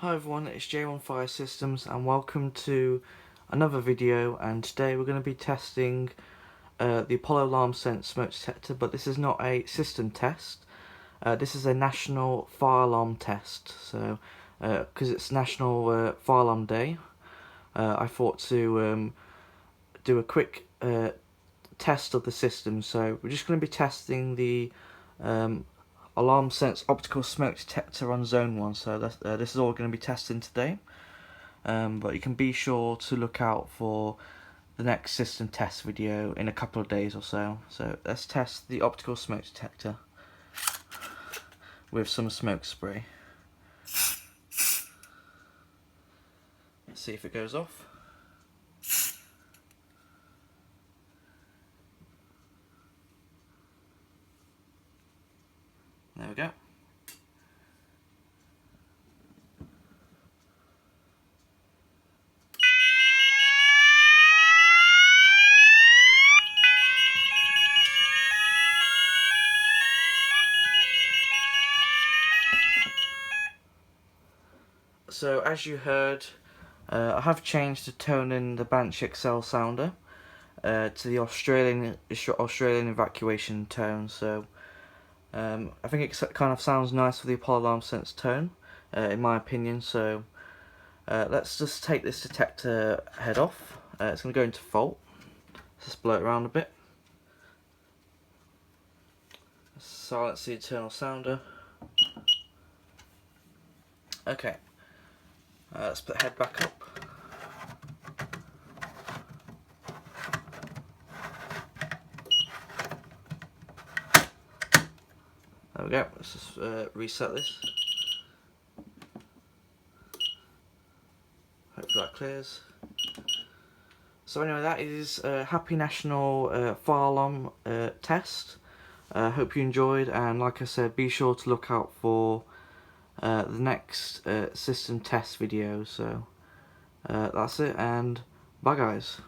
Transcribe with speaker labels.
Speaker 1: Hi everyone, it's J1 Fire Systems and welcome to another video, and today we're going to be testing the Apollo Alarmsense smoke detector, but this is not a system test. This is a national fire alarm test. So because it's National Fire Alarm Day, I thought to do a quick test of the system. So we're just going to be testing the Alarmsense optical smoke detector on zone 1. So this is all going to be testing today. But you can be sure to look out for the next system test video in a couple of days or so. So let's test the optical smoke detector with some smoke spray. Let's see if it goes off. There we go. So as you heard, I have changed the tone in the Banshee XL sounder to the Australian evacuation tone. So I think it kind of sounds nice for the Apollo Alarmsense tone, in my opinion. So let's just take this detector head off. It's going to go into fault. Let's just blow it around a bit. Silence the internal sounder. Okay, let's put the head back up. There we go. Let's just reset this. Hopefully that clears. So anyway, that is Happy National Fire Alarm test. Hope you enjoyed, and like I said, be sure to look out for the next system test video. So that's it, and bye guys.